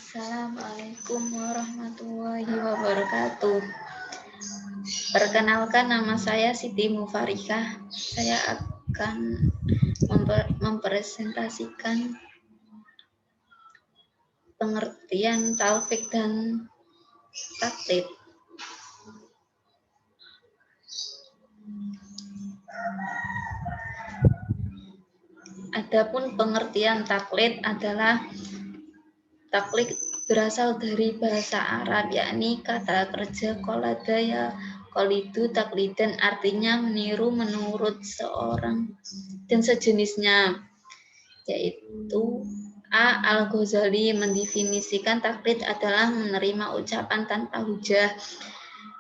Assalamualaikum warahmatullahi wabarakatuh. Perkenalkan, nama saya Siti Mufarikah. Saya akan mempresentasikan pengertian taufik dan taklid. Adapun pengertian taklid adalah taklid berasal dari bahasa Arab, yakni kata kerja qoladaya qolidu taklidan, artinya meniru menurut seorang dan sejenisnya, yaitu A. Al-Ghazali mendefinisikan taklid adalah menerima ucapan tanpa hujah.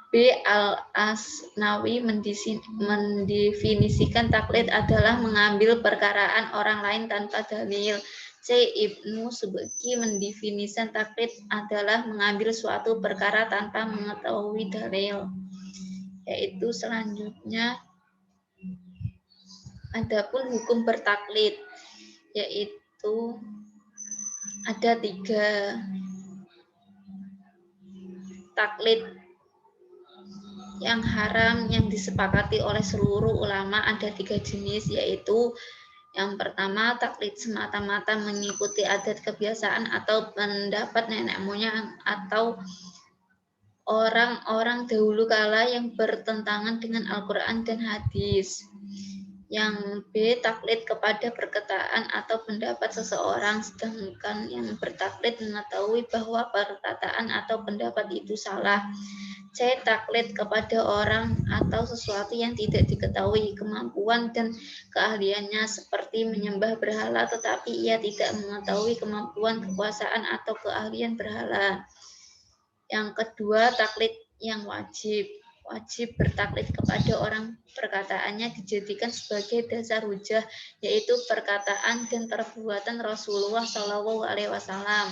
B. Al-Asnawi mendefinisikan taklid adalah mengambil perkaraan orang lain tanpa dalil. C. Ibnu Subki mendefinisikan taklid adalah mengambil suatu perkara tanpa mengetahui dalil. Yaitu selanjutnya, adapun hukum bertaklid, yaitu ada 3 taklid yang haram yang disepakati oleh seluruh ulama. Ada 3 jenis, yaitu yang pertama, taklid semata-mata mengikuti adat kebiasaan atau pendapat nenek moyang atau orang-orang dahulu kala yang bertentangan dengan Al-Quran dan hadis. Yang B, taklid kepada perkataan atau pendapat seseorang, sedangkan yang bertaklid mengetahui bahwa perkataan atau pendapat itu salah. C, taklid kepada orang atau sesuatu yang tidak diketahui kemampuan dan keahliannya, seperti menyembah berhala tetapi ia tidak mengetahui kemampuan, kekuasaan, atau keahlian berhala. Yang kedua, taklid yang wajib bertaklid kepada orang, perkataannya dijadikan sebagai dasar hujah, yaitu perkataan dan perbuatan Rasulullah SAW.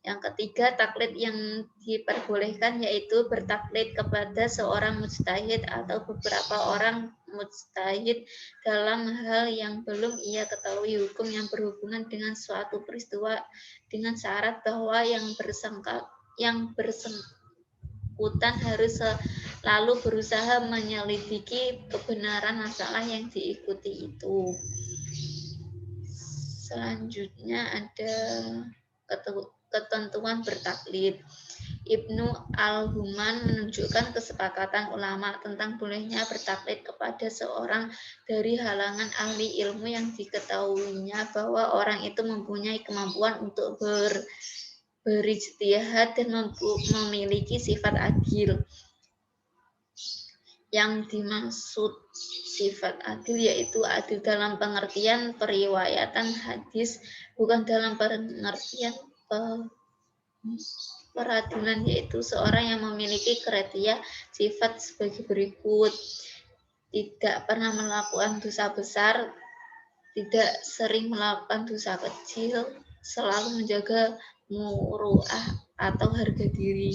Yang ketiga, taklid yang diperbolehkan yaitu bertaklid kepada seorang mujtahid atau beberapa orang mujtahid dalam hal yang belum ia ketahui hukum yang berhubungan dengan suatu peristiwa, dengan syarat bahwa yang bersangkutan harus selalu berusaha menyelidiki kebenaran masalah yang diikuti itu. Selanjutnya ada ketentuan bertaklid. Ibnu Al-Human menunjukkan kesepakatan ulama tentang bolehnya bertaklid kepada seorang dari halangan ahli ilmu yang diketahuinya bahwa orang itu mempunyai kemampuan untuk berijtihad dan memiliki sifat adil. Yang dimaksud sifat adil yaitu adil dalam pengertian periwayatan hadis, bukan dalam pengertian peradilan, yaitu seorang yang memiliki kriteria sifat sebagai berikut: tidak pernah melakukan dosa besar, tidak sering melakukan dosa kecil, selalu menjaga muru'ah atau harga diri.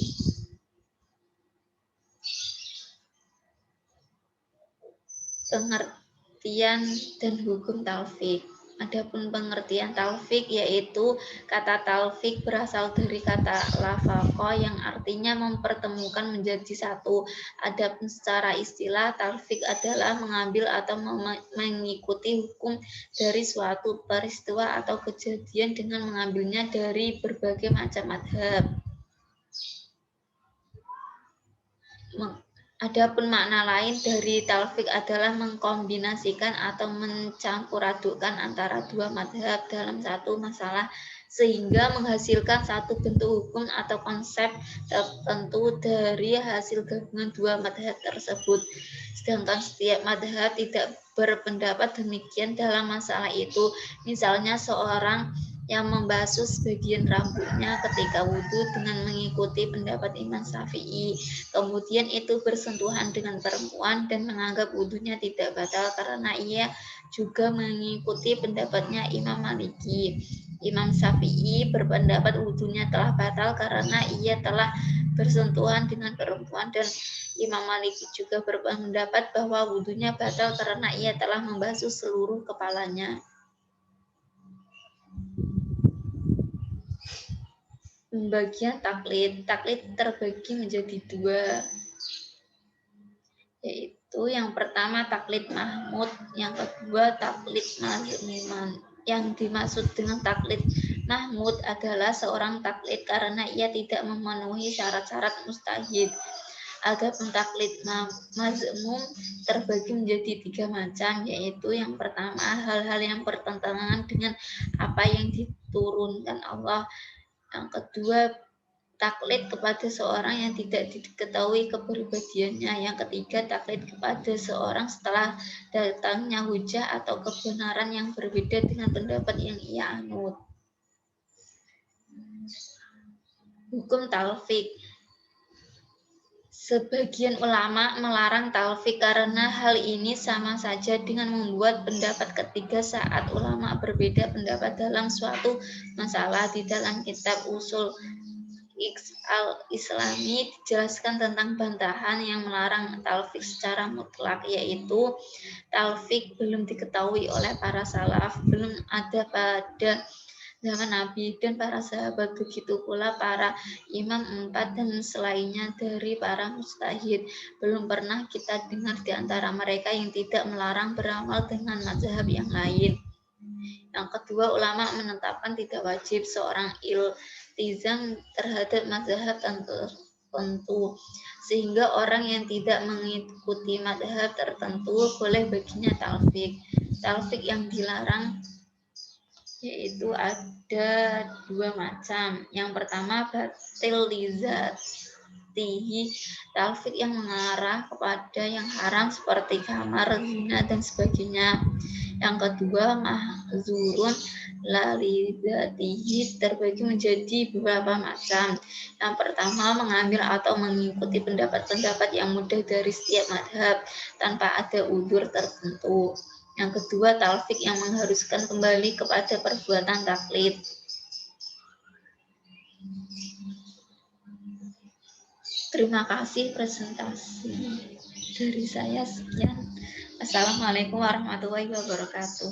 Pengertian dan hukum taufik. Adapun pengertian taufik yaitu kata taufik berasal dari kata lafaqa yang artinya mempertemukan menjadi satu. Adapun secara istilah, taufik adalah mengambil atau mengikuti hukum dari suatu peristiwa atau kejadian dengan mengambilnya dari berbagai macam mazhab. Adapun makna lain dari taufik adalah mengkombinasikan atau mencampur-adukkan antara dua mazhab dalam satu masalah sehingga menghasilkan satu bentuk hukum atau konsep tertentu dari hasil gabungan dua mazhab tersebut. Sedangkan setiap mazhab tidak berpendapat demikian dalam masalah itu. Misalnya seorang yang membasuh sebagian rambutnya ketika wudhu dengan mengikuti pendapat Imam Syafi'i, kemudian itu bersentuhan dengan perempuan dan menganggap wudhunya tidak batal karena ia juga mengikuti pendapatnya Imam Maliki. Imam Syafi'i berpendapat wudhunya telah batal karena ia telah bersentuhan dengan perempuan, dan Imam Maliki juga berpendapat bahwa wudhunya batal karena ia telah membasuh seluruh kepalanya. Pembagian taklid. Taklid terbagi menjadi dua, yaitu yang pertama taklid mahmud, yang kedua taklid mazmuman. Yang dimaksud dengan taklid mahmud adalah seorang taklid karena ia tidak memenuhi syarat-syarat mustahid. Adapun taklid mazmum terbagi menjadi 3 macam, yaitu yang pertama hal-hal yang bertentangan dengan apa yang diturunkan Allah. Yang kedua, taklid kepada seorang yang tidak diketahui kepribadiannya. Yang ketiga, taklid kepada seorang setelah datangnya hujah atau kebenaran yang berbeda dengan pendapat yang ia anut. Hukum talfik. Sebagian ulama melarang talfik karena hal ini sama saja dengan membuat pendapat ketiga saat ulama berbeda pendapat dalam suatu masalah. Di dalam kitab usul al-Islami dijelaskan tentang bantahan yang melarang talfik secara mutlak, yaitu talfik belum diketahui oleh para salaf, belum ada pada zaman Nabi dan para sahabat, begitu pula para imam 4 dan selainnya dari para mujtahid. Belum pernah kita dengar di antara mereka yang tidak melarang beramal dengan mazhab yang lain. Yang kedua, ulama menetapkan tidak wajib seorang iltizam terhadap mazhab tertentu, sehingga orang yang tidak mengikuti mazhab tertentu boleh baginya talfik. Talfik yang dilarang yaitu ada 2 macam. Yang pertama, batil lizatihi, talfik yang mengarah kepada yang haram seperti kamar, zina, dan sebagainya. Yang kedua, mahzurun lalizatihi, terbagi menjadi beberapa macam. Yang pertama, mengambil atau mengikuti pendapat-pendapat yang mudah dari setiap madhab tanpa ada udzur tertentu. Yang kedua, talfik yang mengharuskan kembali kepada perbuatan taklid. Terima kasih presentasi dari saya, sekian. Assalamualaikum warahmatullahi wabarakatuh.